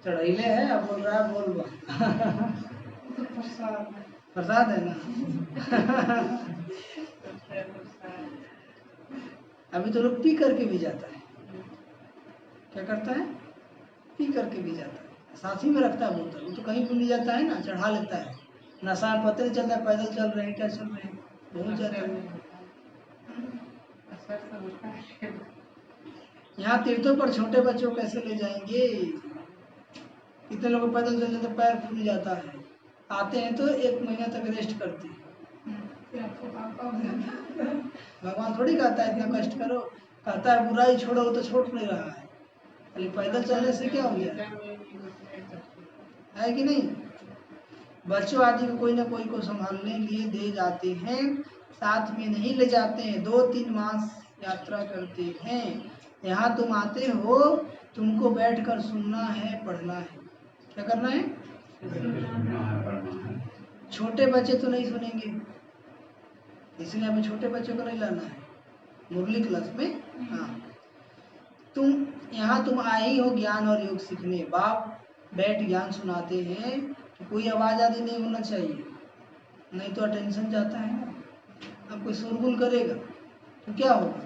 S1: चढ़ैले है, अब बोल रहा है बोल बम।
S3: तो प्रसाद है।
S1: प्रसाद है ना। अभी तो लोग पी करके भी जाता है। क्या करता है? पी करके भी जाता है, साथ ही में रखता है बोतल। वो तो कहीं भी नहीं जाता है ना, चढ़ा लेता है। नशा पता नहीं चलता है, पैदल चल रहे हैं क्या चल रहे हैं, बहुत ज्यादा। यहाँ तीर्थों पर छोटे बच्चों को कैसे ले जाएंगे? कितने लोग पैदल चलने तो पैर फूल जाता है, आते हैं तो 1 महीना तक रेस्ट करते हैं। भगवान थोड़ी कहता है इतना कष्ट करो, कहता है बुराई छोड़ो, तो छोड़ नहीं रहा है। खाली पैदल चलने से क्या हो गया, है कि नहीं? बच्चों आदि को कोई ना कोई को संभालने लिए दे जाते हैं, साथ में नहीं ले जाते हैं। 2-3 मास यात्रा करते हैं। यहाँ तुम आते हो, तुमको बैठकर सुनना है, पढ़ना है। क्या करना है? छोटे बच्चे तो नहीं सुनेंगे, इसलिए हमें छोटे बच्चों को नहीं लाना है मुरली क्लास में। हाँ, तुम आए ही हो ज्ञान और योग सीखने। बाप बैठ ज्ञान सुनाते हैं, तो कोई आवाज आदि नहीं होना चाहिए, नहीं तो अटेंशन जाता है ना। अब कोई शोरगुल करेगा तो क्या होगा?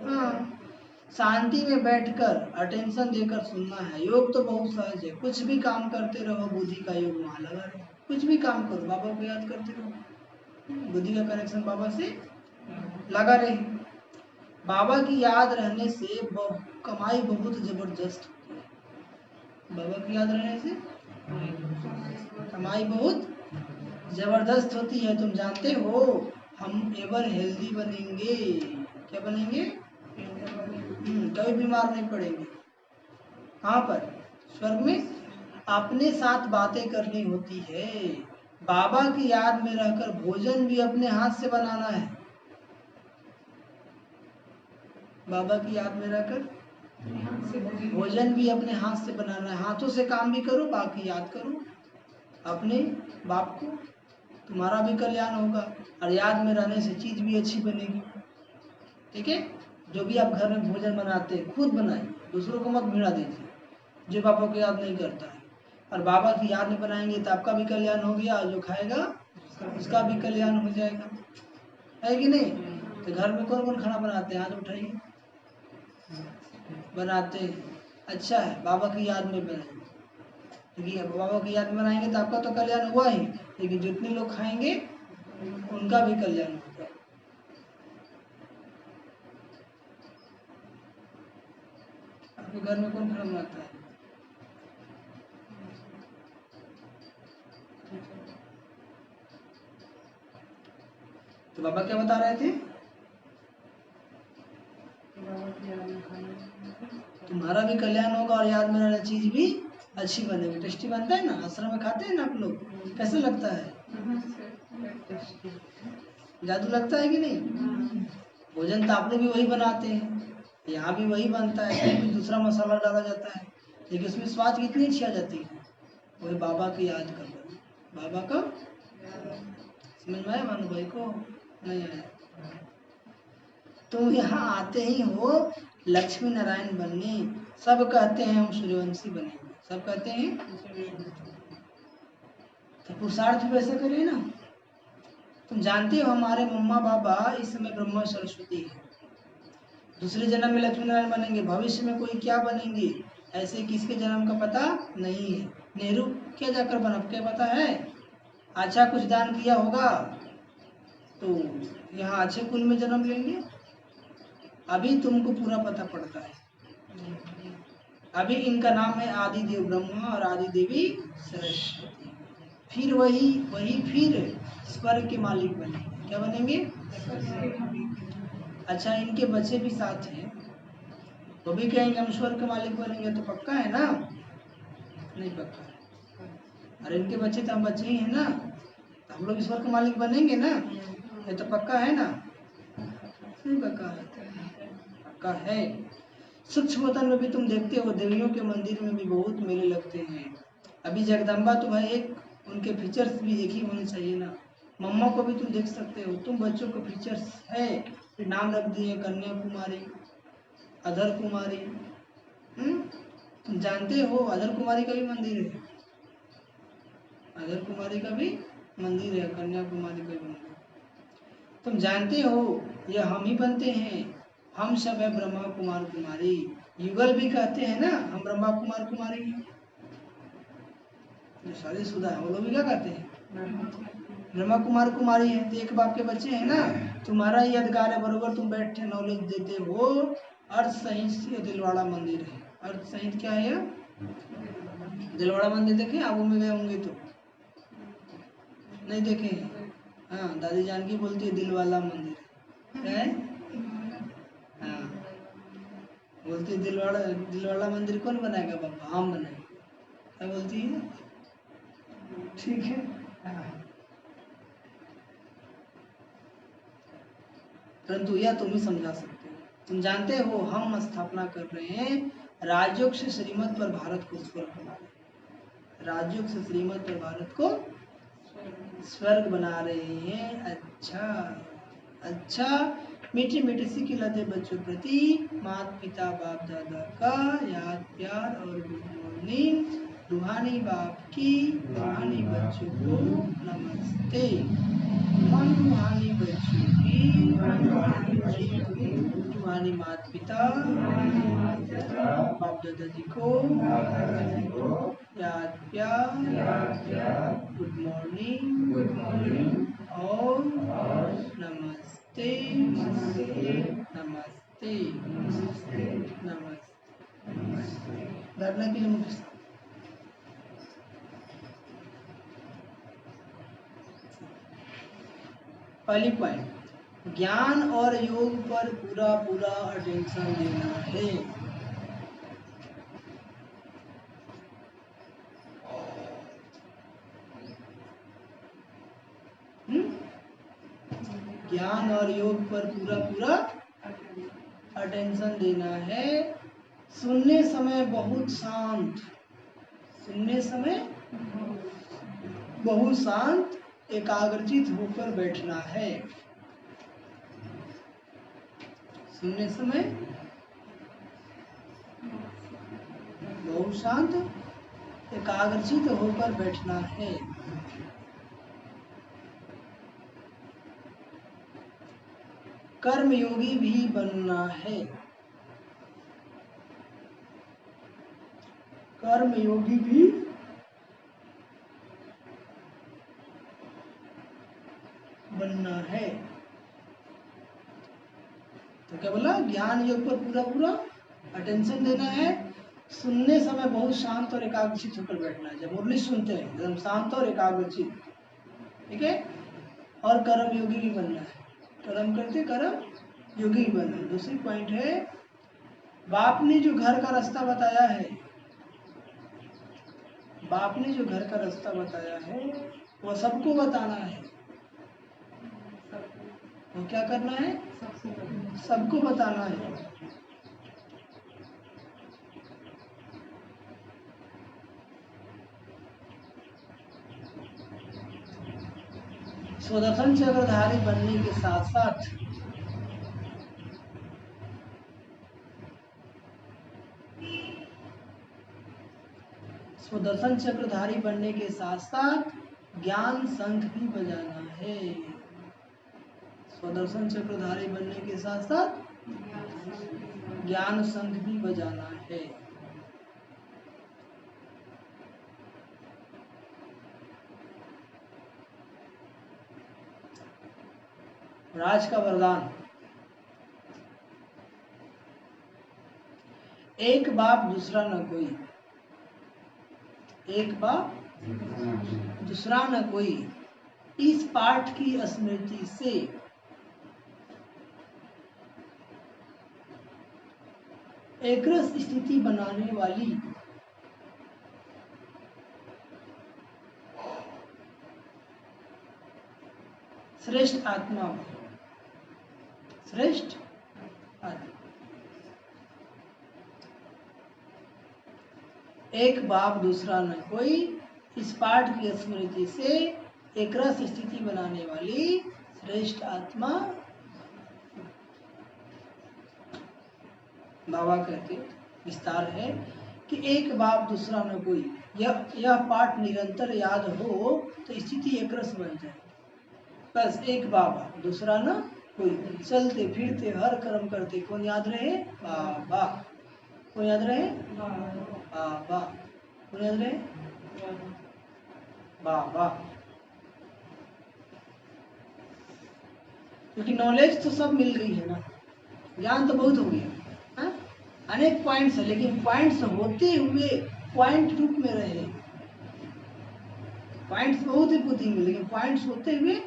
S1: हाँ, शांति में बैठकर अटेंशन देकर सुनना है। योग तो बहुत सहज है, कुछ भी काम करते रहो, बुद्धि का योग वहाँ लगा रहे। कुछ भी काम करो, बाबा को याद करते रहो, बुद्धि का कनेक्शन बाबा से लगा रहे। बाबा की याद रहने से कमाई बहुत जबरदस्त होती है। बाबा की याद रहने से कमाई बहुत जबरदस्त होती है। तुम जानते हो, हम एवर हेल्दी बनेंगे। क्या बनेंगे? कभी बीमार नहीं पड़ेंगे। कहाँ पर? स्वर्ग में। अपने साथ बातें करनी होती है। बाबा की याद में रहकर भोजन भी अपने हाथ से बनाना है। बाबा की याद में रहकर भोजन भी अपने हाथ से बनाना है। हाथों से काम भी करो, बाकी याद करो अपने बाप को, तुम्हारा भी कल्याण होगा। और याद में रहने से चीज भी अच्छी बनेगी। ठीक है? जो भी आप घर में भोजन बनाते हैं, खुद बनाइए, दूसरों को मत भिड़ा दीजिए जो बाबा को याद नहीं करता है। और बाबा की याद में बनाएंगे तो आपका भी कल्याण हो गया, और जो खाएगा उसका भी कल्याण हो जाएगा, है कि नहीं? तो घर में कौन कौन खाना बनाते हैं? हाथ उठाइए। बनाते हैं, अच्छा है, बाबा की याद में बनाएंगे। क्योंकि बाबा की याद में बनाएंगे तो आपका तो कल्याण हुआ ही, लेकिन जितने लोग खाएंगे उनका भी कल्याण होगा। आपके घर में कौन खाना बनाता है? तो बाबा क्या बता रहे थे? तुम्हारा भी कल्याण होगा और याद में रहने चीज भी अच्छी बनेगी। टेस्टी बनता है ना, आश्रम में खाते हैं ना आप लोग, कैसे लगता है? जादू लगता है कि नहीं? भोजन तो आप लोग भी वही बनाते हैं, यहाँ भी वही बनता है, इसमें कुछ दूसरा मसाला डाला जाता है, लेकिन उसमें स्वाद कितनी अच्छी आ जाती है। वही बाबा की याद कर लो, बाबा का समझ में आया मानो भाई को? नहीं आया? तुम यहाँ आते ही हो लक्ष्मी नारायण बनने। सब कहते हैं हम सूर्यवंशी बनेंगे, सब कहते हैं। तो पुरुषार्थ भी वैसे करिए ना। तुम जानते हो हमारे मम्मा पापा इस समय ब्रह्मा सरस्वती है, दूसरे जन्म में लक्ष्मी नारायण बनेंगे, भविष्य में कोई क्या बनेंगे, ऐसे किसके जन्म का पता नहीं है। नेहरू क्या जाकर बना, क्या पता है? अच्छा कुछ दान किया होगा तो यहाँ अच्छे कुल में जन्म लेंगे। अभी तुमको पूरा पता पड़ता है। अभी इनका नाम है आदि देव ब्रह्मा और आदि देवी सरस्वती। फिर वही फिर स्वर्ग के मालिक बनेंगे। क्या बनेंगे? अच्छा इनके बच्चे भी साथ हैं, वो भी कहेंगे हम स्वर्ग के मालिक बनेंगे, तो पक्का है ना? नहीं पक्का है। अरे इनके बच्चे तो हम बच्चे ही हैं ना, तो हम लोग स्वर्ग के मालिक बनेंगे ना, ये तो पक्का है ना? नहीं पक्का है, पक्का है। सूक्ष्म वतन में भी तुम देखते हो, देवियों के मंदिर में भी बहुत मेले लगते हैं। अभी जगदम्बा तो भाई एक, उनके फीचर्स भी एक ही होने चाहिए ना। मम्मा को भी तुम देख सकते हो, तुम बच्चों को फीचर्स है, फिर नाम रख दिए कन्याकुमारी, अधर कुमारी। तुम जानते हो अधर कुमारी का भी मंदिर है, अधर कुमारी का भी मंदिर है, कन्याकुमारी का भी मंदिर। तुम जानते हो ये हम ही बनते हैं, हम सब है ब्रह्मा कुमार कुमारी। युगल भी कहते हैं ना हम ब्रह्मा कुमार कुमारी हैं। जो शादीशुदा है वो लोग भी क्या कहते हैं? ब्रह्मा कुमार कुमारी है। तो एक बाप के बच्चे हैं ना, तुम्हारा ही अधिकार है, बरोबर तुम बैठे नॉलेज देते हो। अर्थ सहित दिलवाड़ा मंदिर है। अर्थ सहित क्या है? दिलवाड़ा मंदिर देखे आबू में गए होंगे तो? नहीं देखे हैं? हाँ दादी जानकी बोलती है दिल वाला मंदिर है। हाँ बोलती है दिलवाड़ा मंदिर कौन बनाएगा बाबा? हम बनाएंगे। क्या बोलती है? ठीक है। हाँ। परंतु यह तुम ही समझा सकते हो। तुम जानते हो हम स्थापना कर रहे हैं राजयोग से श्रीमत पर भारत को स्वर्ग बना रहे हैं। राजयोग से श्रीमत पर भारत को स्वर्ग बना रहे हैं। अच्छा अच्छा, मीठी मीठी सी खिलाते बच्चों प्रति माता पिता बाप दादा का याद प्यार और गुड मॉर्निंग। रूहानी बाप की, रूहानी बच्चों को नमस्ते। मन रूहानी बच्चों की, रूहानी माता पिता बाप दादा जी को याद प्यार, गुड मॉर्निंग और नमस्ते नमस्ते नमस्ते। धरने के लिए मुझे पहली पॉइंट, ज्ञान और योग पर पूरा पूरा अटेंशन देना है। ज्ञान और योग पर पूरा पूरा अटेंशन देना है। सुनने समय बहुत शांत, सुनने समय बहुत शांत एकाग्रचित होकर बैठना है। सुनने समय बहुत शांत एकाग्रचित होकर बैठना है। कर्मयोगी भी बनना है। कर्मयोगी भी बनना है। तो क्या बोला? ज्ञान योग पर पूरा पूरा अटेंशन देना है। सुनने समय बहुत शांत और एकाग्रचित होकर बैठना है। जब मुरली सुनते हैं एकदम शांत और एकाग्रचित, ठीक है। और कर्म योगी भी बनना है। कर्म करते कर्म योगी भी बनना है। दूसरी पॉइंट है, बाप ने जो घर का रास्ता बताया है, बाप ने जो घर का रास्ता बताया है वो सबको बताना है। वो क्या करना है? सबको बताना है। स्वदर्शन चक्रधारी बनने के साथ साथ स्वदर्शन चक्रधारी बनने के साथ साथ ज्ञान शंख भी बजाना है। स्वदर्शन चक्रधारी बनने के साथ साथ ज्ञान शंख भी बजाना है। राज का वरदान, एक बाप दूसरा न कोई, एक बाप दूसरा न कोई, इस पाठ की स्मृति से एक रस स्थिति बनाने वाली श्रेष्ठ आत्मा, श्रेष्ठ आत्मा, एक बाप दूसरा न कोई, इस पाठ की स्मृति से एक रस स्थिति बनाने वाली श्रेष्ठ आत्मा। बाबा कहते विस्तार है कि एक बाप दूसरा न कोई, यह पाठ निरंतर याद हो तो स्थिति एक रस बन जाए। बस एक बाबा दूसरा न कोई, चलते फिरते हर कर्म करते कौन याद रहे? बाबा। कौन याद रहे? बाबा। कौन याद रहे? बाबा। क्योंकि नॉलेज तो सब मिल गई है ना, ज्ञान तो बहुत हो गया, हाँ? अनेक पॉइंट्स है, लेकिन पॉइंट्स होते हुए पॉइंट रूप में रहे। पॉइंट्स बहुत ही बुद्धि में, लेकिन पॉइंट्स होते हुए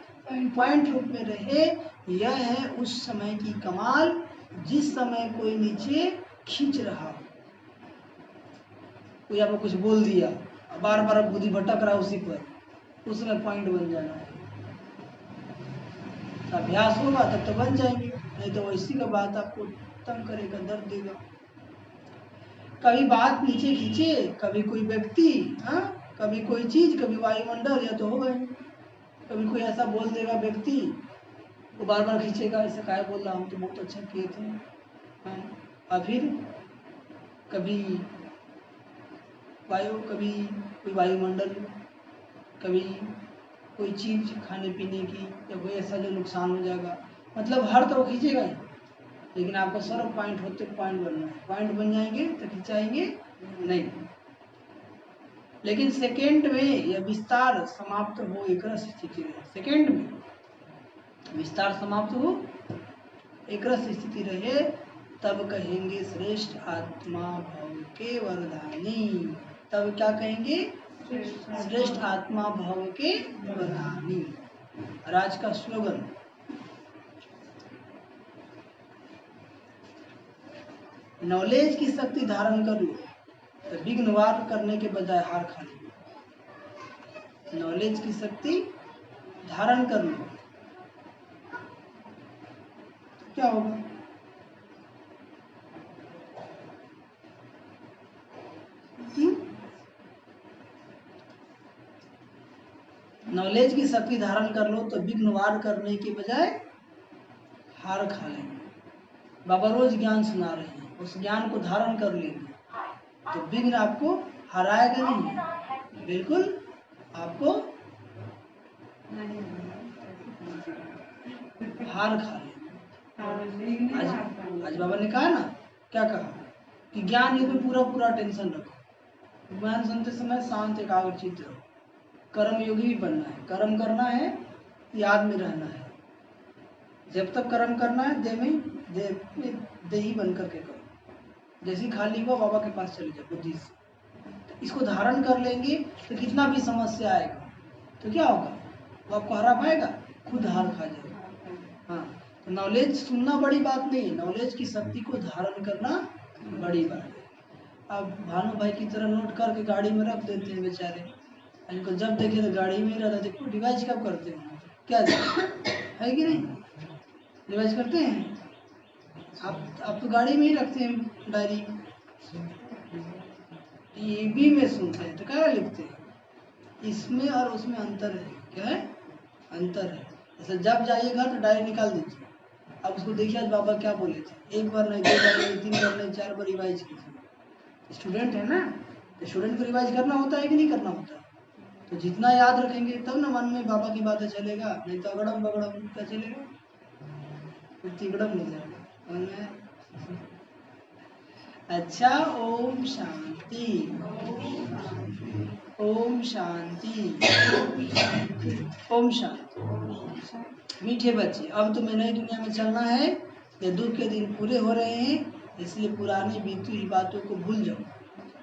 S1: पॉइंट रूप में रहे। यह है उस समय की कमाल जिस समय कोई नीचे खींच रहा, कोई आपको कुछ बोल दिया, बार बार बुद्धि भटक रहा उसी पर, उसमें पॉइंट बन जाना है। अभ्यास होगा तब तो बन जाएंगे, नहीं तो वैसी का बात आपको तंग करेगा, दर्द देगा। कभी बात नीचे खींचे, कभी कोई व्यक्ति, हाँ, कभी कोई चीज, कभी वायुमंडल, या तो हो गए। कभी कोई ऐसा बोल देगा व्यक्ति, वो बार बार खींचेगा, ऐसा काय बोल रहा, हम तो बहुत अच्छा किए थे, हाँ। और फिर कभी वायु, कभी कोई वायुमंडल, कभी कोई चीज खाने पीने की, या कोई ऐसा जो नुकसान हो जाएगा। मतलब हर तरफ खींचेगा ही, लेकिन आपको सर्व पॉइंट होते पॉइंट बनना है। पॉइंट बन जाएंगे तो खिंचाएंगे नहीं। लेकिन सेकेंड में यह विस्तार समाप्त हो, एक रस स्थिति रहे। सेकेंड में विस्तार समाप्त हो, एक रस स्थिति रहे, तब कहेंगे श्रेष्ठ आत्मा भव के वरदानी। तब क्या कहेंगे? श्रेष्ठ आत्मा भव के वरदानी। राज का स्लोगन, नॉलेज की शक्ति धारण कर लो तो विघ्न वार करने के बजाय हार खा लो। नॉलेज की शक्ति धारण कर लो तो क्या होगा? नॉलेज की शक्ति धारण कर लो तो विघ्न वार करने के बजाय हार खा लेंगे। बाबा रोज ज्ञान सुना रहे हैं, उस ज्ञान को धारण कर लेंगे तो विघ्न आपको हराएगा नहीं, बिल्कुल आपको हार खा लेंगे। आज बाबा ने कहा ना, क्या कहा कि ज्ञान युग में पूरा पूरा टेंशन रखो, ज्ञान सुनते समय शांत एकाग्रचित्त रहो। कर्म योगी भी बनना है, कर्म करना है, याद में रहना है। जब तक कर्म करना है देही बन करके करो। जैसे खाली हुआ बाबा के पास चले जाओ बुद्धि से, तो इसको धारण कर लेंगे तो कितना भी समस्या आएगा तो क्या होगा, वो आपको हरा पाएगा, खुद हार खा जाएगा। हाँ, तो नॉलेज सुनना बड़ी बात नहीं है, नॉलेज की शक्ति को धारण करना बड़ी बात है। अब भानु भाई की तरह नोट करके गाड़ी में रख देते हैं बेचारे, इनको जब देखे तो गाड़ी में ही रहता। देखो डिवाइस कब करते हैं, क्या है कि नहीं? डिवाइस करते हैं आप तो गाड़ी में ही रखते हैं डायरी, टीवी में सुनते हैं तो क्या लिखते हैं? इसमें और उसमें अंतर है। क्या है? अंतर है। जैसे जब जाइएगा तो डायरी निकाल दीजिए, अब उसको देखिए आज बाबा क्या बोले थे, एक बार नहीं, दो बार नहीं, तीन बार नहीं, चार बार रिवाइज कीजिए। स्टूडेंट है ना, स्टूडेंट को रिवाइज करना होता है कि नहीं करना होता? तो जितना याद रखेंगे तब ना मन में बाबा की बातें चलेगा, नहीं तो अगड़म बगड़म क्या चलेगा, फिर तिगड़म हो जाएगा। समझ में आया? अच्छा, ओम शांति, ओम शांति, ओम शांति। मीठे बच्चे, अब तुम्हें नई दुनिया में चलना है। ये दुख के दिन पूरे हो रहे हैं, इसलिए पुरानी बीती हुई बातों को भूल जाओ,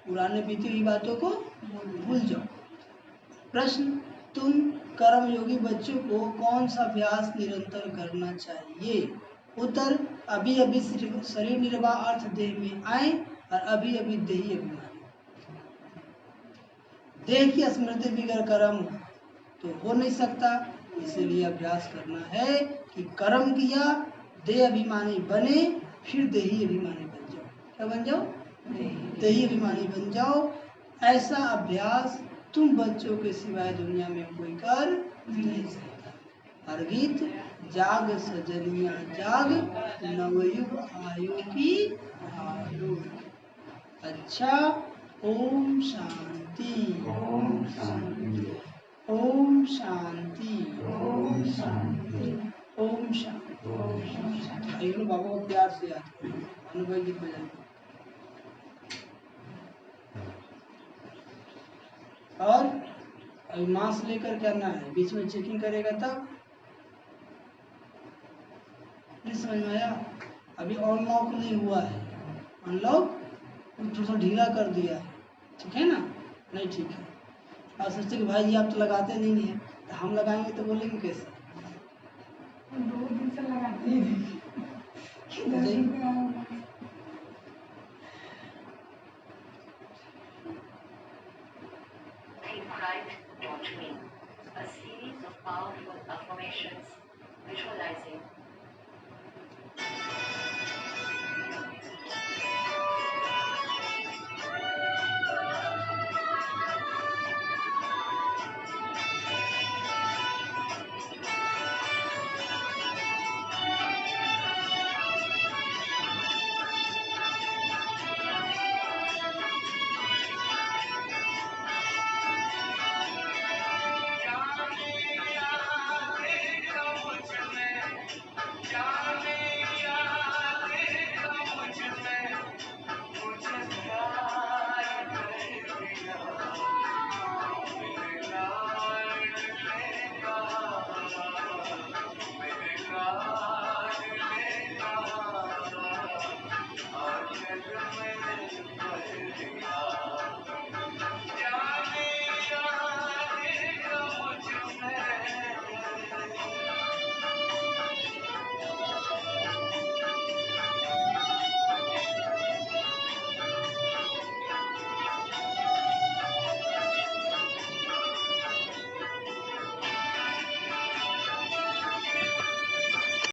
S1: पुराने बीती हुई बातों को भूल जाओ। प्रश्न, तुम कर्मयोगी बच्चों को कौन सा अभ्यास निरंतर करना चाहिए? उत्तर, अभी अभी शरीर निर्वाह अर्थ देह में आए और अभी अभी देही अभिमानी। देह की स्मृति बिगड़ कर्म तो हो नहीं सकता, इसीलिए अभ्यास करना है कि कर्म किया, देह अभिमानी बने, फिर देही अभिमानी बन जाओ। क्या बन जाओ? देही अभिमानी बन जाओ। ऐसा अभ्यास तुम बच्चों के सिवाय दुनिया में कोई कर नहीं सकता। हर गीत, जाग सजनिया जाग, नवयुग आयु की आयु। अच्छा, ओम शांति,
S2: ओम शांति,
S1: ओम शांति,
S2: ओम शांति,
S1: ओम शांति।
S2: ओम शांति।
S1: आइए बाबा को प्यार से याद करो, अनुभव गीत बजाएं। और अभी मास्क लेकर करना है, बीच में चेकिंग करेगा तब। नहीं समझ में आया? अभी अनलॉक नहीं हुआ है, अनलॉक थोड़ा सा ढीला कर दिया है, ठीक है ना? नहीं ठीक है। और सोचते कि भाई जी आप तो लगाते नहीं हैं, तो हम लगाएंगे तो बोलेंगे कैसे?
S3: 2 दिन से लगाते हैं। 10 दिन का